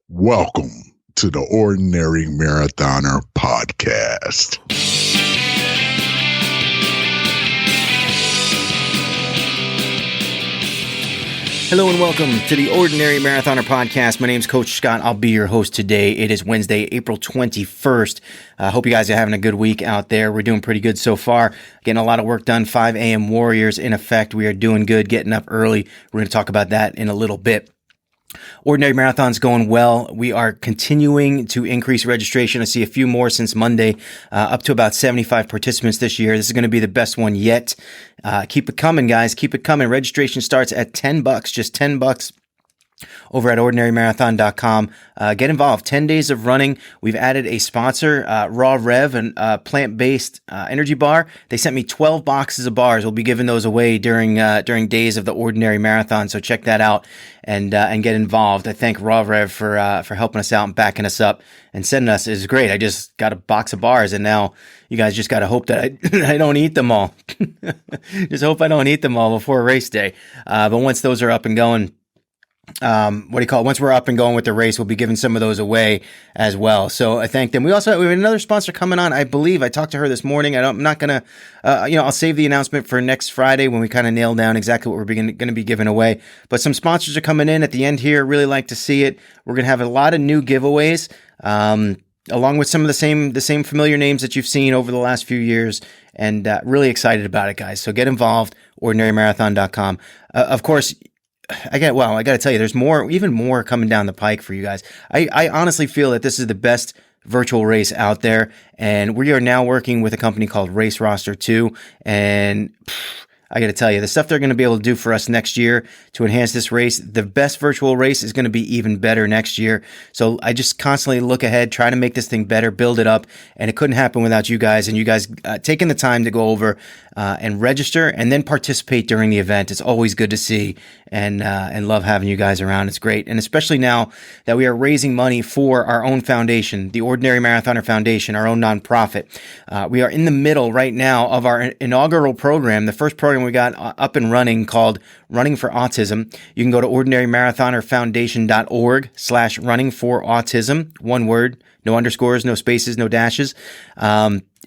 Welcome to the Ordinary Marathoner Podcast. Hello and welcome to the Ordinary Marathoner Podcast. My name's Coach Scott. I'll be your host today. It is Wednesday, April 21st. Hope you guys are having a good week out there. We're doing pretty good so far. Getting a lot of work done. 5 a.m. warriors in effect. We are doing good, getting up early. We're going to talk about that in a little bit. Ordinary Marathon's going well. We are continuing to increase registration. I see a few more since Monday, up to about 75 participants this year. This is going to be the best one yet. Keep it coming, guys. Keep it coming. Registration starts at $10, just $10 over at ordinarymarathon.com. Get involved. 10 days of running. We've added a sponsor, Raw Rev, and plant-based energy bar. They sent me 12 boxes of bars. We'll be giving those away during days of the Ordinary Marathon. So check that out and get involved. I thank Raw Rev for helping us out and backing us up and sending us. It's great. I just got a box of bars, and now you guys just got to hope that I don't eat them all. Just hope I don't eat them all before race day. But once those are up and going, once we're up and going with the race, we'll be giving some of those away as well. So I thank them. We have another sponsor coming on. I believe I talked to her this morning. I'm not going to, I'll save the announcement for next Friday when we kind of nail down exactly what we're going to be giving away. But some sponsors are coming in at the end here. Really like to see it. We're going to have a lot of new giveaways, along with some of the same familiar names that you've seen over the last few years, and really excited about it, guys. So get involved, ordinarymarathon.com. Of course, I got to tell you, there's even more coming down the pike for you guys. I honestly feel that this is the best virtual race out there, and we are now working with a company called Race Roster 2, and I got to tell you, the stuff they're going to be able to do for us next year to enhance this race, the best virtual race is going to be even better next year. So I just constantly look ahead, try to make this thing better, build it up, and it couldn't happen without you guys, and you guys taking the time to go over and register and then participate during the event. It's always good to see, and love having you guys around. It's great, and especially now that we are raising money for our own foundation, the Ordinary Marathoner Foundation, our own nonprofit. We are in the middle right now of our inaugural program, the first program we got up and running, called Running for Autism. You can go to ordinarymarathonfoundation.org/running-for-autism. One word, no underscores, no spaces, no dashes.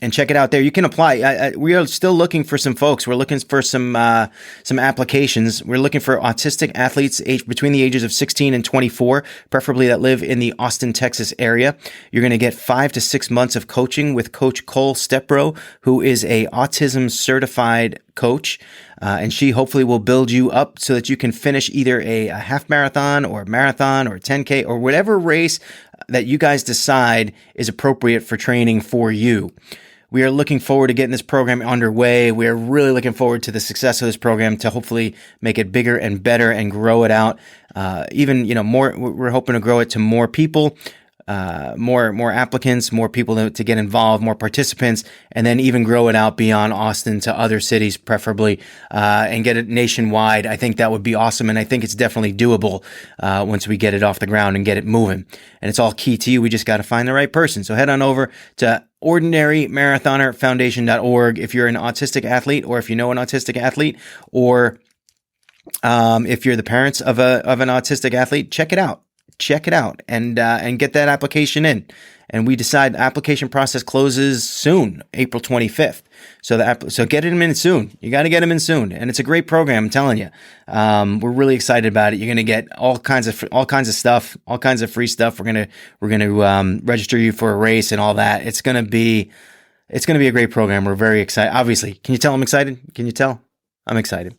And check it out there. You can apply. We are still looking for some folks. We're looking for some applications. We're looking for autistic athletes between the ages of 16 and 24, preferably that live in the Austin, Texas area. You're going to get 5 to 6 months of coaching with Coach Cole Stepbro, who is a autism certified coach. And she hopefully will build you up so that you can finish either a half marathon or a marathon or a 10K or whatever race that you guys decide is appropriate for training for you. We are looking forward to getting this program underway. We are really looking forward to the success of this program to hopefully make it bigger and better and grow it out. More. We're hoping to grow it to more people, more applicants, more people to get involved, more participants, and then even grow it out beyond Austin to other cities, preferably, and get it nationwide. I think that would be awesome, and I think it's definitely doable once we get it off the ground and get it moving. And it's all key to you. We just got to find the right person. So head on over to ordinarymarathonfoundation.org if you're an autistic athlete, or if you know an autistic athlete, or if you're the parents of an autistic athlete. Check it out and get that application in. And we decide application process closes soon, April 25th. So get them in soon. You got to get them in soon. And it's a great program, I'm telling you. We're really excited about it. You're going to get all kinds of stuff, all kinds of free stuff. We're going to register you for a race and all that. It's going to be a great program. We're very excited. Obviously, can you tell I'm excited? Can you tell? I'm excited.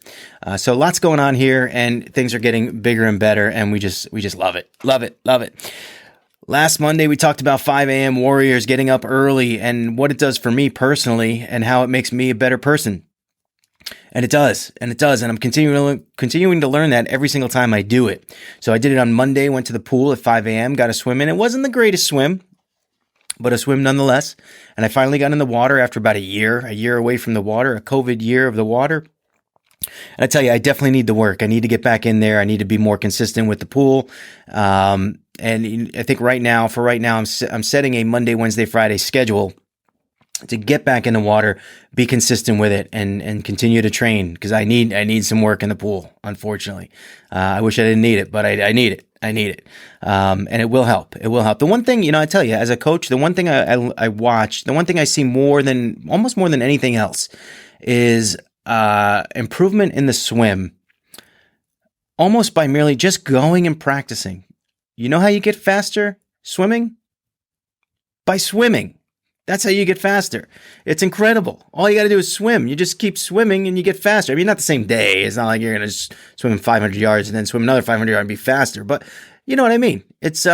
So lots going on here, and things are getting bigger and better, and we just love it. Love it. Love it. Last Monday, we talked about 5 a.m. warriors, getting up early, and what it does for me personally, and how it makes me a better person. And it does. And I'm continuing to learn that every single time I do it. So I did it on Monday, went to the pool at 5 a.m., got a swim in. It wasn't the greatest swim, but a swim nonetheless. And I finally got in the water after about a year away from the water, a COVID year of the water. And I tell you, I definitely need the work. I need to get back in there. I need to be more consistent with the pool. And I think right now, I'm setting a Monday, Wednesday, Friday schedule to get back in the water, be consistent with it, and continue to train, because I need some work in the pool, unfortunately. I wish I didn't need it, but I need it. I need it. And it will help. It will help. The one thing, I tell you, as a coach, the one thing I watch, the one thing I see almost more than anything else is improvement in the swim, almost by merely just going and practicing. You know how you get faster swimming? By swimming. That's how you get faster. It's incredible. All you got to do is swim. You just keep swimming and you get faster. I mean, not the same day. It's not like you're going to swim 500 yards and then swim another 500 yards and be faster. But you know what I mean? It's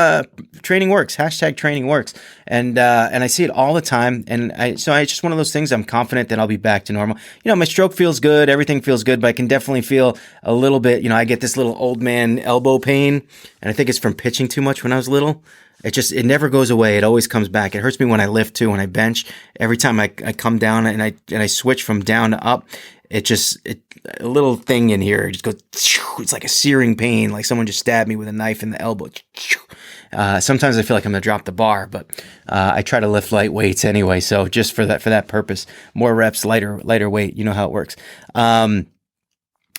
training works. # training works. And I see it all the time. And it's just one of those things. I'm confident that I'll be back to normal. My stroke feels good. Everything feels good. But I can definitely feel a little bit, I get this little old man elbow pain. And I think it's from pitching too much when I was little. It never goes away. It always comes back. It hurts me when I lift too, when I bench. Every time I come down and I switch from down to up, a little thing in here just goes, it's like a searing pain, like someone just stabbed me with a knife in the elbow. Sometimes I feel like I'm going to drop the bar, but I try to lift light weights anyway. So just for that purpose, more reps, lighter weight, you know how it works.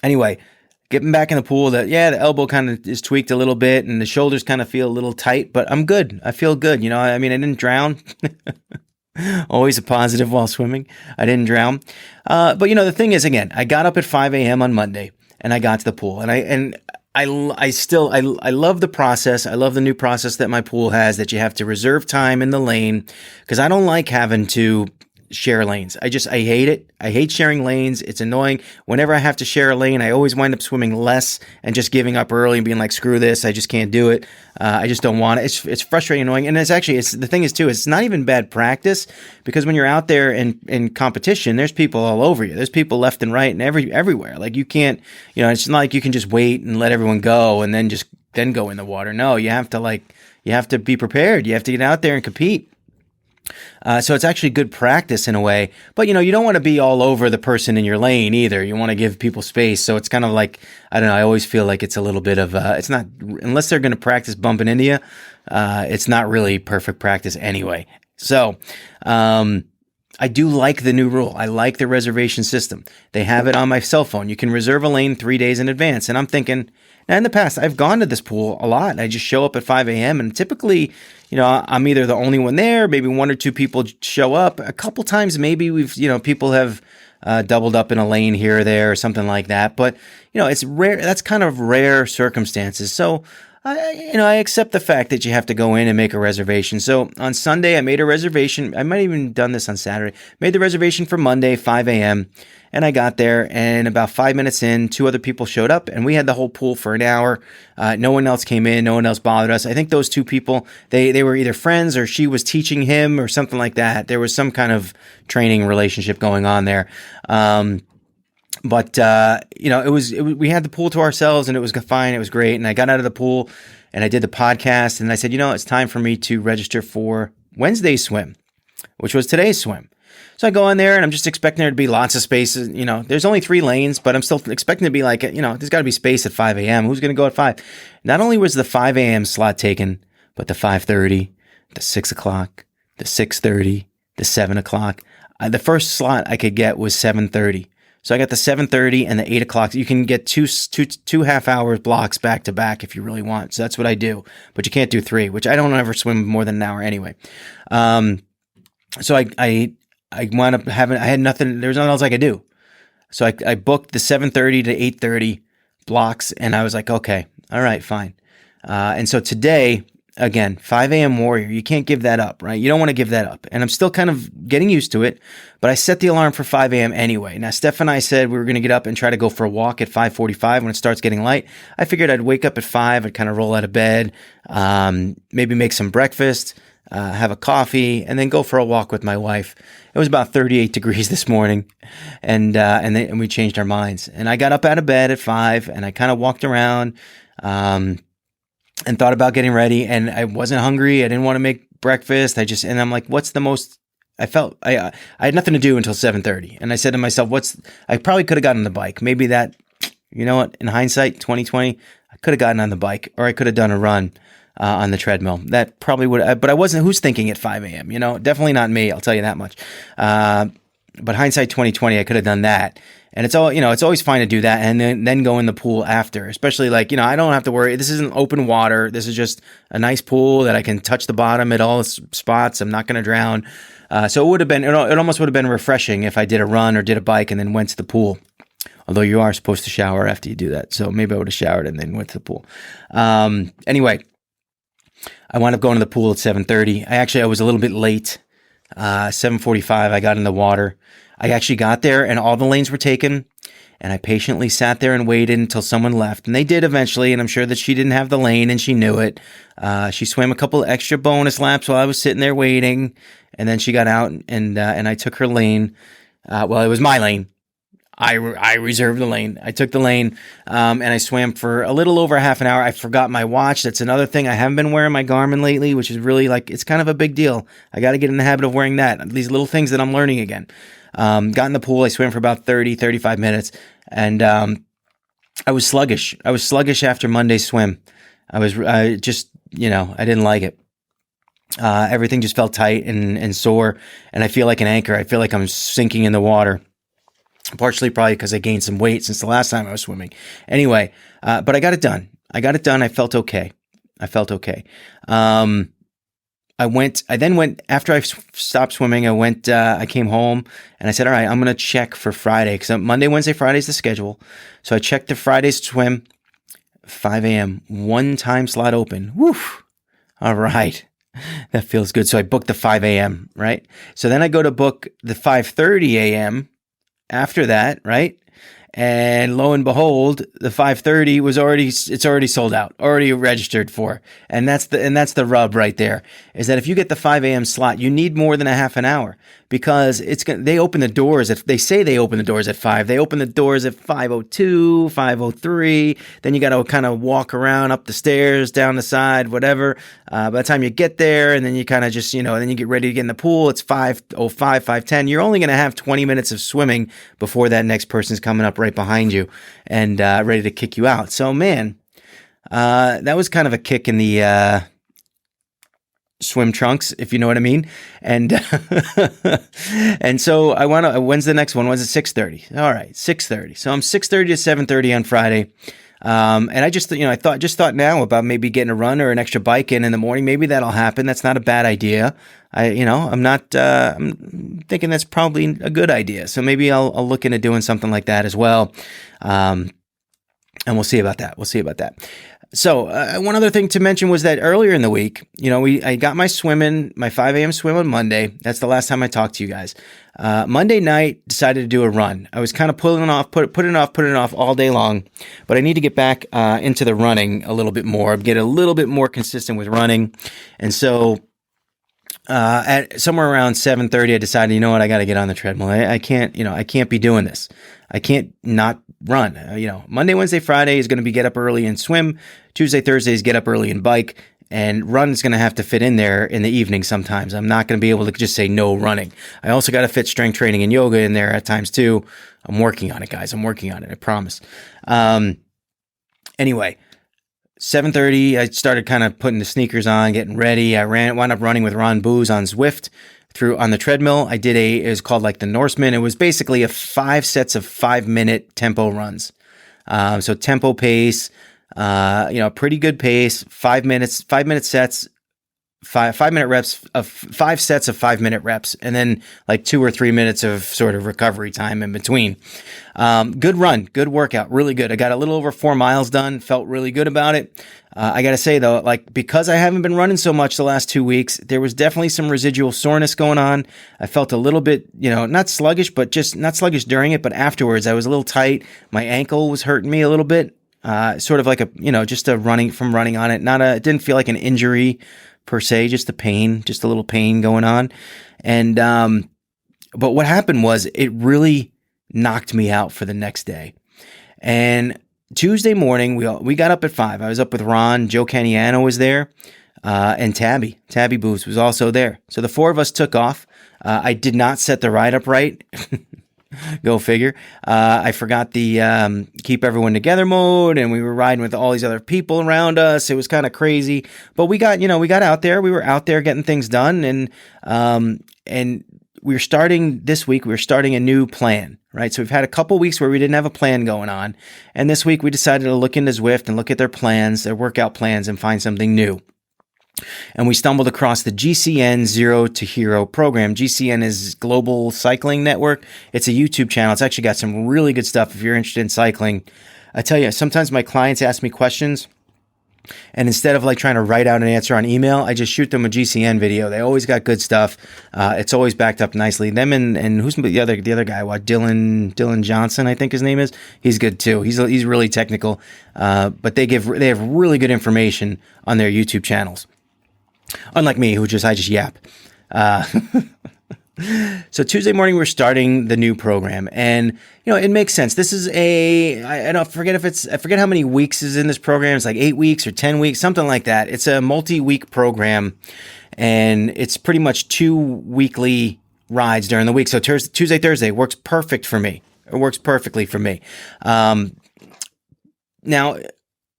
Anyway, getting back in the pool, the elbow kind of is tweaked a little bit and the shoulders kind of feel a little tight, but I'm good. I feel good. I didn't drown. Always a positive while swimming. I didn't drown. But the thing is, again, I got up at 5 a.m. on Monday and I got to the pool and I love the process. I love the new process that my pool has, that you have to reserve time in the lane, because I don't like having to share lanes. I hate it. I hate sharing lanes. It's annoying. Whenever I have to share a lane, I always wind up swimming less and just giving up early and being like, screw this. I just can't do it. I just don't want it. It's frustrating, annoying. And the thing is too, it's not even bad practice, because when you're out there in competition, there's people all over you. There's people left and right and everywhere. Like you can't, it's not like you can just wait and let everyone go and then go in the water. No, you have to be prepared. You have to get out there and compete. So it's actually good practice in a way, but you don't want to be all over the person in your lane either. You want to give people space. So it's kind of like, I don't know, I always feel like it's a little bit of it's not, unless they're going to practice bumping into you, it's not really perfect practice anyway. So, I do like the new rule. I like the reservation system. They have it on my cell phone. You can reserve a lane 3 days in advance. And I'm thinking, now in the past, I've gone to this pool a lot. I just show up at 5 a.m. and typically, I'm either the only one there, maybe one or two people show up. A couple times, maybe people have doubled up in a lane here or there or something like that. But, it's rare. That's kind of rare circumstances. So, I accept the fact that you have to go in and make a reservation. So on Sunday, I made a reservation. I might have even done this on Saturday. Made the reservation for Monday, 5 a.m. And I got there, and about 5 minutes in, 2 other people showed up, and we had the whole pool for an hour. No one else came in. No one else bothered us. I think those 2 people, they were either friends or she was teaching him or something like that. There was some kind of training relationship going on there. But we had the pool to ourselves and it was fine. It was great. And I got out of the pool and I did the podcast and I said, it's time for me to register for Wednesday's swim, which was today's swim. So I go in there and I'm just expecting there to be lots of spaces. There's only 3 lanes, but I'm still expecting to be like, there's got to be space at 5 a.m. Who's going to go at 5? Not only was the 5 a.m. slot taken, but the 5:30, the 6 o'clock, the 6:30, the 7 o'clock. The first slot I could get was 7:30. So I got the 7:30 and the 8 o'clock. You can get two half-hour blocks back to back if you really want. So that's what I do. But you can't do 3, which I don't ever swim more than an hour anyway. So I wound up having, I had nothing, there was nothing else I could do. So I booked the 7:30 to 8:30 blocks and I was like, okay, all right, fine. And so today, again, 5 a.m. warrior, you can't give that up, right? You don't want to give that up. And I'm still kind of getting used to it, but I set the alarm for 5 a.m. anyway. Now, Steph and I said we were going to get up and try to go for a walk at 5:45 when it starts getting light. I figured I'd wake up at 5, I'd kind of roll out of bed, maybe make some breakfast, have a coffee, and then go for a walk with my wife. It was about 38 degrees this morning, and we changed our minds. And I got up out of bed at 5, and I kind of walked around, and thought about getting ready, and I wasn't hungry. I didn't want to make breakfast. And I'm like, I had nothing to do until 7:30. And I said to myself, I probably could have gotten on the bike. Maybe that, in hindsight, 2020, I could have gotten on the bike, or I could have done a run on the treadmill. That probably would, but I wasn't, who's thinking at 5 a.m., definitely not me. I'll tell you that much. But hindsight 2020, I could have done that. And it's always fine to do that and then go in the pool after, especially like, I don't have to worry. This isn't open water. This is just a nice pool that I can touch the bottom at all spots. I'm not going to drown. So it almost would have been refreshing if I did a run or did a bike and then went to the pool. Although you are supposed to shower after you do that. So maybe I would have showered and then went to the pool. Anyway, I wound up going to the pool at 7:30. I was a little bit late. 7:45, I got in the water. I actually got there and all the lanes were taken. And I patiently sat there and waited until someone left. And they did eventually. And I'm sure that she didn't have the lane and she knew it. She swam a couple extra bonus laps while I was sitting there waiting. And then she got out and I took her lane. It was my lane. I reserved the lane. I took the lane, and I swam for a little over half an hour. I forgot my watch. That's another thing. I haven't been wearing my Garmin lately, which is really it's kind of a big deal. I got to get in the habit of wearing that. These little things that I'm learning again. Got in the pool. I swam for about 30, 35 minutes, and I was sluggish. I was sluggish after Monday's swim. I didn't like it. Everything just felt tight and sore, and I feel like an anchor. I feel like I'm sinking in the water. Partially probably because I gained some weight since the last time I was swimming. Anyway, but I got it done. I felt okay. I then went, after I stopped swimming, I came home and I said, all right, I'm going to check for Friday because Monday, Wednesday, Friday is the schedule. So I checked the Friday's swim, 5 a.m., one time slot open. Woo! All right. That feels good. So I booked the 5 a.m., right? So then I go to book the 5:30 a.m., after that, right? And lo and behold, the 5:30 it's already sold out, already registered for. And that's the rub right there, is that if you get the 5 a.m. slot, you need more than a half an hour because they open the doors. If they say they open the doors at 5, they open the doors at 5:02, 5:03. Then you got to kind of walk around up the stairs, down the side, whatever. By the time you get there, and then you kind of just, then you get ready to get in the pool. It's 5:05, 5:10. You're only going to have 20 minutes of swimming before that next person's coming up right behind you and ready to kick you out. So, man, that was kind of a kick in the swim trunks, if you know what I mean. And and so when's the next one? When's it? 6:30. All right, 6:30. So I'm 6:30 to 7:30 on Friday. And I just, thought now about maybe getting a run or an extra bike in the morning. Maybe that'll happen. That's not a bad idea. I'm thinking that's probably a good idea. So maybe I'll look into doing something like that as well. And we'll see about that. So one other thing to mention was that earlier in the week, I got my 5 a.m. swim on Monday. That's the last time I talked to you guys. Monday night, decided to do a run. I was kind of putting it off all day long, but I need to get back into the running a little bit more, get a little bit more consistent with running. And so at somewhere around 7:30, I decided, I got to get on the treadmill. I can't be doing this. I can't not run. Monday, Wednesday, Friday is going to be get up early and swim. Tuesday, Thursday is get up early and bike. And run is going to have to fit in there in the evening sometimes. I'm not going to be able to just say no running. I also got to fit strength training and yoga in there at times too. I'm working on it, guys. I'm working on it. I promise. Anyway, 7:30, I started kind of putting the sneakers on, getting ready. I wound up running with Ron Booz on Zwift on the treadmill. I did it was called like the Norseman. It was basically 5 sets of 5-minute tempo runs. So tempo pace, pretty good pace, 5 minute sets, 5-minute reps of 5 sets of 5-minute reps, and then like 2 or 3 minutes of sort of recovery time in between. Good run, good workout, really good. I got a little over 4 miles done, felt really good about it. I got to say though, because I haven't been running so much the last 2 weeks, there was definitely some residual soreness going on. I felt a little bit, not sluggish, but just not sluggish during it, but afterwards I was a little tight. My ankle was hurting me a little bit. Sort of like just a running on it. It didn't feel like an injury per se, just a little pain going on. And, but what happened was it really knocked me out for the next day. And Tuesday morning, we got up at 5. I was up with Ron, Joe Caniano was there, and Tabby Booth was also there. So the 4 of us took off. I did not set the ride up right. Go figure. I forgot the keep everyone together mode, and we were riding with all these other people around us. It was kind of crazy, but we got out there. We were out there getting things done, and we're starting this week, we're starting a new plan, right? So we've had a couple weeks where we didn't have a plan going on. And this week we decided to look into Zwift and look at their plans, their workout plans, and find something new. And we stumbled across the GCN Zero to Hero program. GCN is Global Cycling Network. It's a YouTube channel. It's actually got some really good stuff if you're interested in cycling. I tell you, sometimes my clients ask me questions, and instead of like trying to write out an answer on email, I just shoot them a GCN video. They always got good stuff. It's always backed up nicely. Them and who's the other guy? What, Dylan Johnson, I think his name is. He's good too. He's really technical. But they have really good information on their YouTube channels. Unlike me, I just yap. So Tuesday morning, we're starting the new program, and it makes sense. This is I forget how many weeks is in this program. It's like 8 weeks or 10 weeks, something like that. It's a multi-week program, and it's pretty much 2 weekly rides during the week. So Tuesday, Thursday works perfect for me. It works perfectly for me. Now,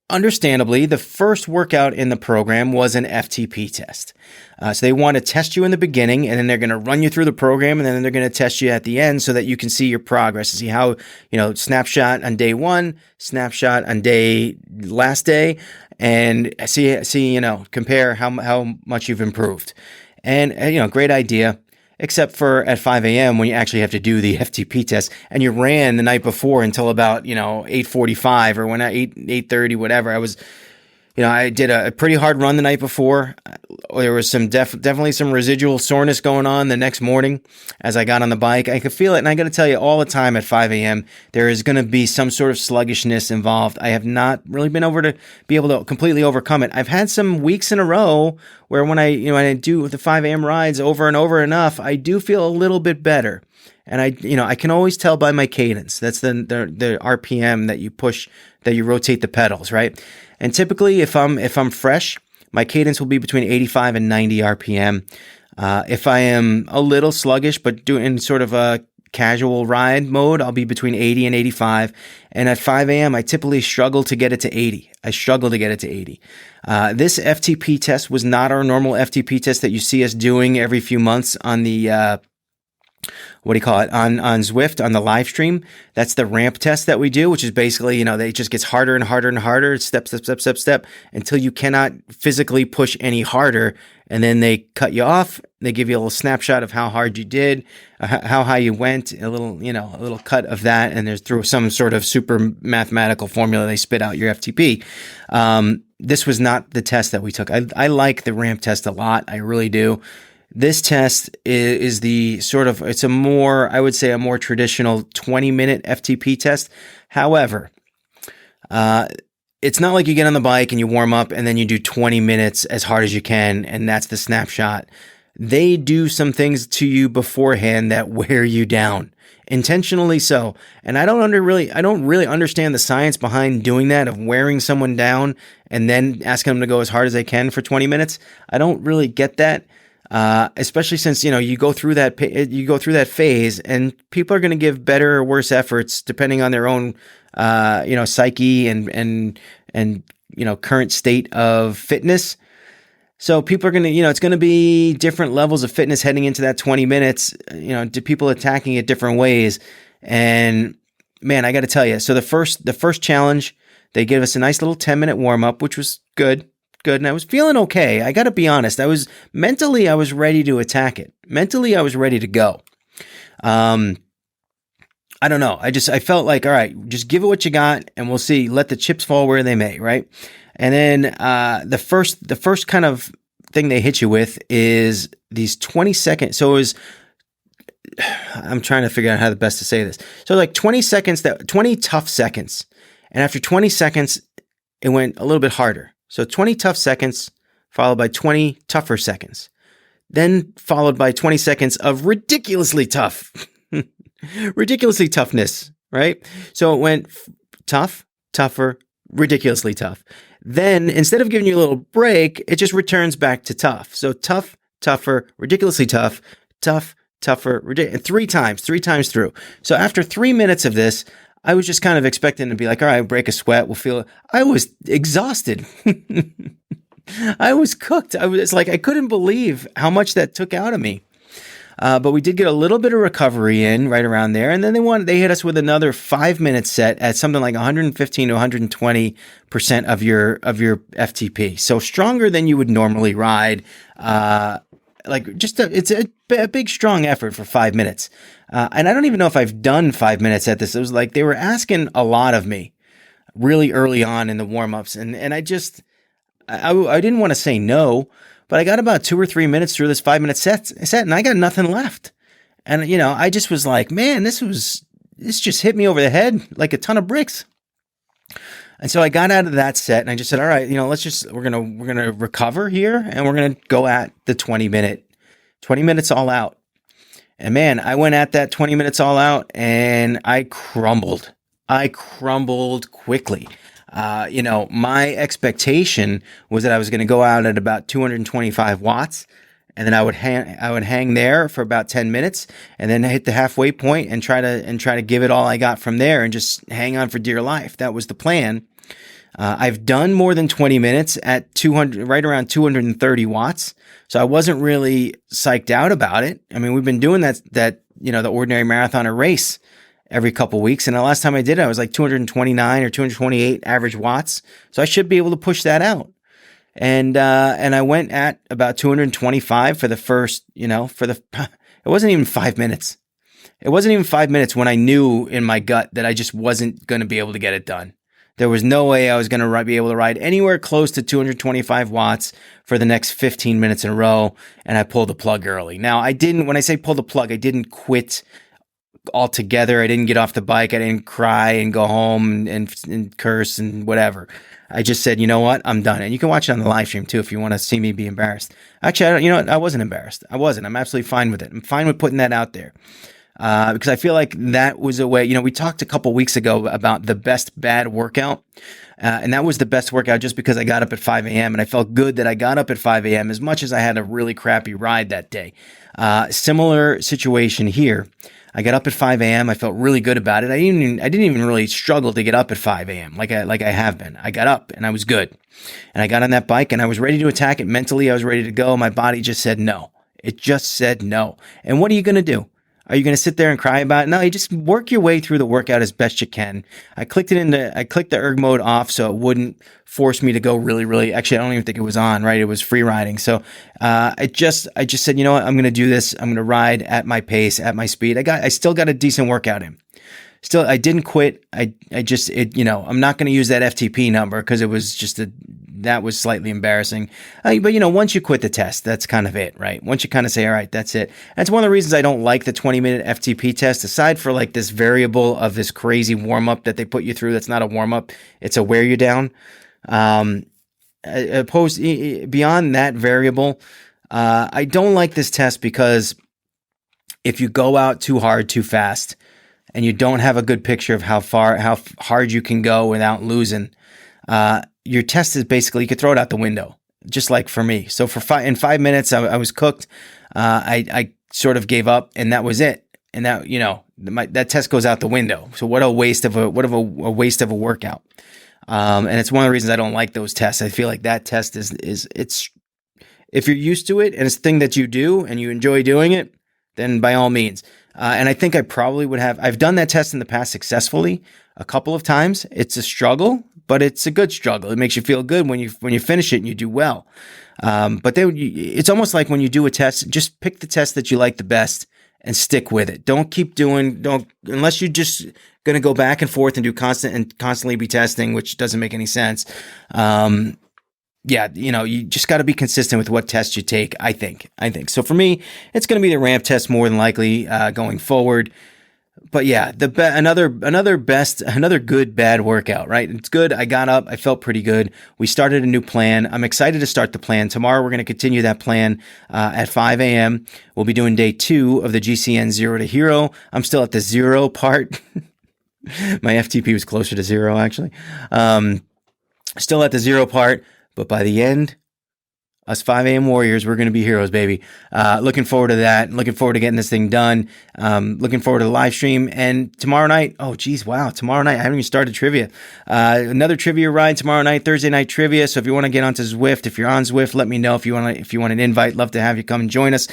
understandably, the first workout in the program was an FTP test. So they want to test you in the beginning, and then they're going to run you through the program, and then they're going to test you at the end so that you can see your progress, to see how, snapshot on day 1, snapshot on last day, and see, compare how much you've improved. And great idea. Except for at 5 a.m. when you actually have to do the FTP test, and you ran the night before until about 8:45 or 8:30, whatever. I did a pretty hard run the night before. There was definitely some residual soreness going on the next morning as I got on the bike. I could feel it, and I got to tell you, all the time at 5 a.m. there is going to be some sort of sluggishness involved. I have not really been able to be able to completely overcome it. I've had some weeks in a row where when I do the 5 a.m. rides over and over enough, I do feel a little bit better. And I can always tell by my cadence. That's the RPM that you push, that you rotate the pedals, right? And typically, if I'm fresh, my cadence will be between 85 and 90 RPM. If I am a little sluggish, but doing sort of a casual ride mode, I'll be between 80 and 85. And at 5 a.m., I typically struggle to get it to 80. This FTP test was not our normal FTP test that you see us doing every few months on the on Zwift, on the live stream. That's the ramp test that we do, which is basically, it just gets harder and harder and harder, step, until you cannot physically push any harder. And then they cut you off. They give you a little snapshot of how hard you did, how high you went, a little cut of that. And there's through some sort of super mathematical formula, they spit out your FTP. This was not the test that we took. I like the ramp test a lot. I really do. This test is a more traditional 20-minute FTP test. However, it's not like you get on the bike and you warm up and then you do 20 minutes as hard as you can, and that's the snapshot. They do some things to you beforehand that wear you down, intentionally so. And I don't really understand the science behind doing that, of wearing someone down and then asking them to go as hard as they can for 20 minutes. I don't really get that. Especially since, you go through that phase, and people are going to give better or worse efforts depending on their own, psyche and current state of fitness. So people are going to, it's going to be different levels of fitness heading into that 20 minutes, to people attacking it different ways. And man, I got to tell you, so the first challenge, they gave us a nice little 10-minute warm up, which was good. And I was feeling okay. I got to be honest. I was ready to attack it. Mentally, I was ready to go. I don't know. I felt like, all right, just give it what you got and we'll see. Let the chips fall where they may. Right. And then, the first kind of thing they hit you with is these 20 seconds. So I'm trying to figure out how the best to say this. So like 20 tough seconds. And after 20 seconds, it went a little bit harder. So 20 tough seconds, followed by 20 tougher seconds, then followed by 20 seconds of ridiculously toughness, right? So it went tough, tougher, ridiculously tough. Then instead of giving you a little break, it just returns back to tough. So tough, tougher, ridiculously tough, tougher, three times through. So after 3 minutes of this, I was just kind of expecting to be like, all right, break a sweat. We'll feel it. I was exhausted. I was cooked. I couldn't believe how much that took out of me. But we did get a little bit of recovery in right around there. And then they hit us with another 5-minute set at something like 115 to 120% of your FTP. So stronger than you would normally ride. It's a big, strong effort for 5 minutes. And I don't even know if I've done 5 minutes at this. It was like they were asking a lot of me really early on in the warm-ups. And I didn't want to say no, but I got about 2 or 3 minutes through this 5-minute set and I got nothing left. And, I just was like, man, this just hit me over the head like a ton of bricks. And so I got out of that set and I just said, all right, we're going to recover here and we're going to go at the 20 minutes all out. And man, I went at that 20 minutes all out and I crumbled quickly. My expectation was that I was going to go out at about 225 watts. And then I would hang there for about 10 minutes and then hit the halfway point and try to give it all I got from there and just hang on for dear life. That was the plan. I've done more than 20 minutes at 200, right around 230 watts. So I wasn't really psyched out about it. I mean, we've been doing that, the ordinary marathoner race every couple weeks. And the last time I did it, I was like 229 or 228 average watts. So I should be able to push that out. And I went at about 225 for the first, it wasn't even 5 minutes. It wasn't even 5 minutes when I knew in my gut that I just wasn't going to be able to get it done. There was no way I was going to be able to ride anywhere close to 225 watts for the next 15 minutes in a row. And I pulled the plug early. Now when I say pull the plug, I didn't quit altogether. I didn't get off the bike. I didn't cry and go home and curse and whatever. I just said, you know what? I'm done. And you can watch it on the live stream too if you want to see me be embarrassed. Actually, I wasn't embarrassed. I wasn't. I'm absolutely fine with it. I'm fine with putting that out there. Because I feel like that was a way, we talked a couple weeks ago about the best bad workout. And that was the best workout just because I got up at 5 a.m. and I felt good that I got up at 5 a.m. as much as I had a really crappy ride that day. Similar situation here. I got up at 5 a.m. I felt really good about it. I didn't even really struggle to get up at 5 a.m. like I have been. I got up and I was good. And I got on that bike and I was ready to attack it mentally. I was ready to go. My body just said no. It just said no. And what are you going to do? Are you going to sit there and cry about it? No, you just work your way through the workout as best you can. I clicked the erg mode off so it wouldn't force me to go really, really, actually, I don't even think it was on, right? It was free riding. So, I just said, you know what? I'm going to do this. I'm going to ride at my pace, at my speed. I still got a decent workout in. Still, I didn't quit. I'm not going to use that FTP number because it was that was slightly embarrassing. But once you quit the test, that's kind of it, right? Once you kind of say, all right, that's it. That's one of the reasons I don't like the 20-minute FTP test, aside for like this variable of this crazy warm-up that they put you through. That's not a warm-up. It's a wear you down. Beyond that variable, I don't like this test because if you go out too hard, too fast, and you don't have a good picture of how hard you can go without losing, your test is basically, you could throw it out the window, just like for me. So in 5 minutes, I was cooked. I sort of gave up and that was it. And that, that test goes out the window. So what a waste of a workout. And it's one of the reasons I don't like those tests. I feel like that test it's if you're used to it and it's a thing that you do and you enjoy doing it, then by all means. And I think I probably would have. I've done that test in the past successfully a couple of times. It's a struggle, but it's a good struggle. It makes you feel good when you finish it and you do well. But then it's almost like when you do a test, just pick the test that you like the best and stick with it. Don't unless you're just going to go back and forth and constantly be testing, which doesn't make any sense. You just got to be consistent with what test you take, I think. So for me, it's going to be the ramp test more than likely going forward. But yeah, another good bad workout, right? It's good. I got up. I felt pretty good. We started a new plan. I'm excited to start the plan. Tomorrow, we're going to continue that plan at 5 a.m. We'll be doing day 2 of the GCN 0 to Hero. I'm still at the 0 part. My FTP was closer to 0, actually. Still at the 0 part. But by the end Us 5 a.m. warriors, we're going to be heroes, baby. Looking forward to that. Looking forward to getting this thing done. Looking forward to the live stream. And tomorrow night, tomorrow night, I haven't even started trivia. Another trivia ride tomorrow night, Thursday night trivia. So if you want to get onto Zwift, if you're on Zwift, let me know. If you want an invite, love to have you come and join us.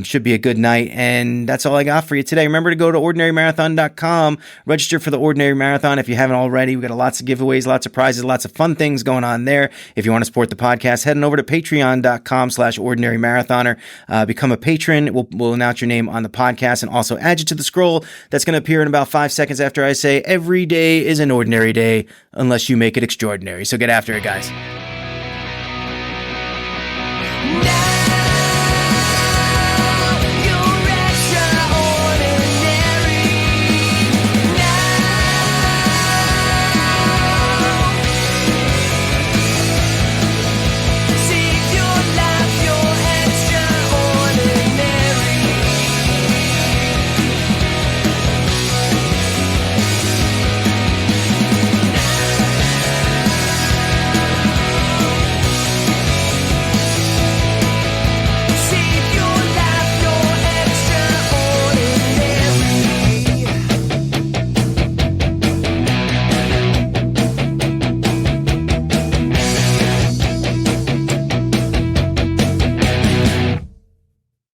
Should be a good night. And that's all I got for you today. Remember to go to ordinarymarathon.com, register for the Ordinary Marathon if you haven't already. We got lots of giveaways, lots of prizes, lots of fun things going on there. If you want to support the podcast, heading over to patreon.com/ordinarymarathoner. Become a patron. We'll announce your name on the podcast and also add you to the scroll that's going to appear in about 5 seconds after I say every day is an ordinary day unless you make it extraordinary. So get after it, guys.